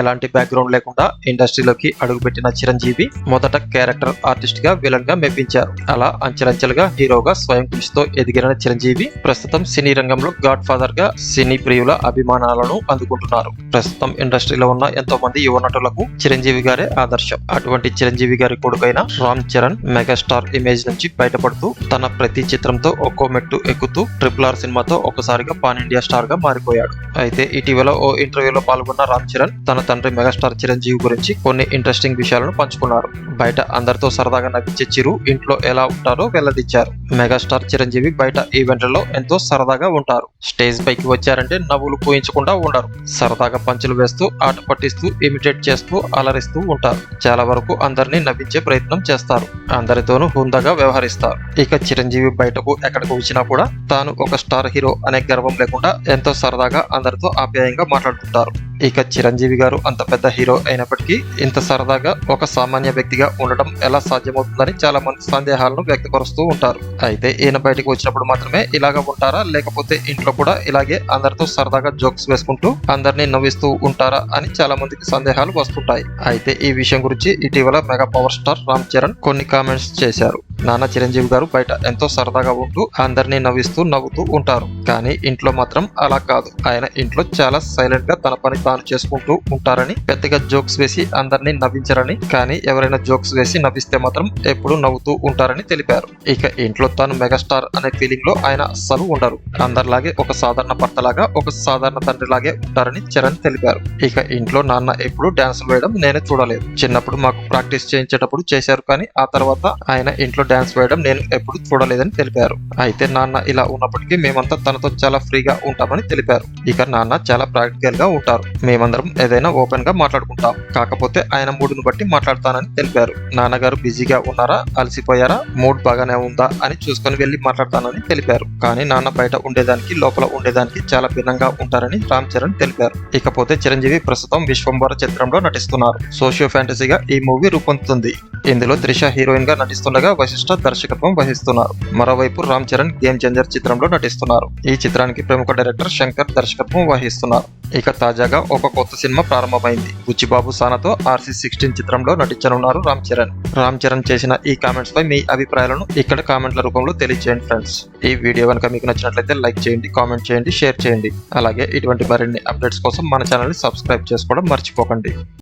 ఎలాంటి బ్యాక్గ్రౌండ్ లేకుండా ఇండస్ట్రీలోకి అడుగుపెట్టిన చిరంజీవి మొదట క్యారెక్టర్ ఆర్టిస్ట్ గా విలన్ గా మెప్పించారు. అలా అంచెలంచెలుగా హీరోగా స్వయం కృషితో ఎదిగిన చిరంజీవి ప్రస్తుతం సినీ రంగంలో గాడ్ ఫాదర్ గా సినీ ప్రియుల అభిమానాలను అందుకుంటున్నారు. ప్రస్తుతం ఇండస్ట్రీలో ఉన్న ఎంతో మంది యువ నటులకు చిరంజీవి గారే ఆదర్శం. అటువంటి చిరంజీవి గారి కొడుకైన రామ్ చరణ్ మెగాస్టార్ ఇమేజ్ నుంచి బయటపడుతూ తన ప్రతి చిత్రంతో ఒక్కో మెట్టు ఎక్కుతూ RRR సినిమాతో ఒకసారిగా పాన్ ఇండియా స్టార్ గా మారిపోయాడు. అయితే ఇటీవల ఓ ఇంటర్వ్యూలో పాల్గొన్న రామ్ చరణ్ తన తండ్రి మెగాస్టార్ చిరంజీవి గురించి కొన్ని ఇంట్రెస్టింగ్ విషయాలను పంచుకున్నారు. బయట అందరితో సరదాగా నవ్వించే చిరు ఇంట్లో ఎలా ఉంటారో వెల్లడించారు. మెగాస్టార్ చిరంజీవి బయట ఈవెంట్లలో ఎంతో సరదాగా ఉంటారు. స్టేజ్ పైకి వచ్చారంటే నవ్వులు పోయించకుండా ఉండరు. సరదాగా పంచులు వేస్తూ ఆట పట్టిస్తూ ఇమిటేట్ చేస్తూ అలరిస్తూ ఉంటారు. చాలా వరకు అందరినీ నవ్వించే ప్రయత్నం చేస్తారు. అందరితోనూ హుందాగా వ్యవహరిస్తారు. ఇక చిరంజీవి బయటకు ఎక్కడికి వచ్చినా కూడా తాను ఒక స్టార్ హీరో అనే గర్వం లేకుండా ఎంతో సరదాగా అందరితో ఆప్యాయంగా మాట్లాడుతుంటారు. ఇక చిరంజీవి గారు అంత పెద్ద హీరో అయినప్పటికీ ఇంత సరదాగా ఒక సామాన్య వ్యక్తిగా ఉండడం ఎలా సాధ్యమవుతుందని చాలా మంది సందేహాలను వ్యక్తపరుస్తూ ఉంటారు. అయితే ఈయన బయటకు వచ్చినప్పుడు మాత్రమే ఇలాగా ఉంటారా, లేకపోతే ఇంట్లో కూడా ఇలాగే అందరితో సరదాగా జోక్స్ వేసుకుంటూ అందరినీ నవ్విస్తూ ఉంటారా అని చాలా మందికి సందేహాలు వస్తుంటాయి. అయితే ఈ విషయం గురించి ఇటీవల mega power star Ram Charan కొన్ని కామెంట్స్ చేశారు. నాన్న చిరంజీవి గారు బయట ఎంతో సరదాగా ఉంటూ అందరినీ నవ్వుతూ ఉంటారు. కానీ ఇంట్లో మాత్రం అలా కాదు. ఆయన ఇంట్లో చాలా సైలెంట్ గా తన పని తాను చేసుకుంటూ ఉంటారని, పెద్దగా జోక్స్ వేసి అందరినీ నవ్వించరని, కానీ ఎవరైనా జోక్స్ వేసి నవ్విస్తే మాత్రం ఎప్పుడు నవ్వుతూ ఉంటారని తెలిపారు. ఇక ఇంట్లో తాను మెగాస్టార్ అనే ఫీలింగ్ లో ఆయన అస్సలు ఉండరు. అందరిలాగే ఒక సాధారణ భర్తలాగా, ఒక సాధారణ తండ్రిలాగే ఉంటారని చరణ్ తెలిపారు. ఇక ఇంట్లో నాన్న ఎప్పుడు డాన్సులు వేయడం నేనే చూడలేదు. చిన్నప్పుడు మాకు ప్రాక్టీస్ చేయించేటప్పుడు చేశారు, కానీ ఆ తర్వాత ఆయన ఇంట్లో డాన్స్ వేయడం నేను ఎప్పుడు చూడలేదని తెలిపారు. అయితే నాన్న ఇలా ఉన్నప్పటికీ మేమంతా తనతో చాలా ఫ్రీగా ఉంటామని తెలిపారు. ఇక నాన్న చాలా ప్రాక్టికల్ గా ఉంటారు. మేమందరం ఏదైనా ఓపెన్ గా మాట్లాడుకుంటాం. కాకపోతే ఆయన మూడును బట్టి మాట్లాడతానని తెలిపారు. నాన్నగారు బిజీగా ఉన్నారా, అలసిపోయారా, మూడ్ బాగానే ఉందా అని చూసుకుని వెళ్లి మాట్లాడతానని తెలిపారు. కానీ నాన్న బయట ఉండేదానికి లోపల ఉండేదానికి చాలా భిన్నంగా ఉంటారని రామ్ చరణ్ తెలిపారు. ఇకపోతే చిరంజీవి ప్రస్తుతం విశ్వంబర చిత్రంలో నటిస్తున్నారు. సోషియో ఫ్యాంటసీగా ఈ మూవీ రూపొందుతుంది. ఇందులో త్రిష హీరోయిన్ గా నటిస్తుండగా వశిష్ఠ దర్శకత్వం వహిస్తున్నారు. మరోవైపు రామ్ చరణ్ గేమ్ చేంజర్ చిత్రంలో నటిస్తున్నారు. ఈ చిత్రానికి ప్రముఖ డైరెక్టర్ శంకర్ దర్శకత్వం వహిస్తున్నారు. ఇక తాజాగా ఒక కొత్త సినిమా ప్రారంభమైంది. బుచ్చిబాబు సానాతో RC16 చిత్రంలో నటించనున్నారు రామ్ చరణ్. రామ్ చరణ్ చేసిన ఈ కామెంట్స్ పై మీ అభిప్రాయాలను ఇక్కడ కామెంట్ల రూపంలో తెలియజేయండి ఫ్రెండ్స్. ఈ వీడియో కనుక మీకు నచ్చినట్లయితే లైక్ చేయండి, కామెంట్ చేయండి, షేర్ చేయండి. అలాగే ఇటువంటి మరిన్ని అప్డేట్స్ కోసం మన ఛానల్ ని సబ్స్క్రైబ్ చేసుకోవడం మర్చిపోకండి.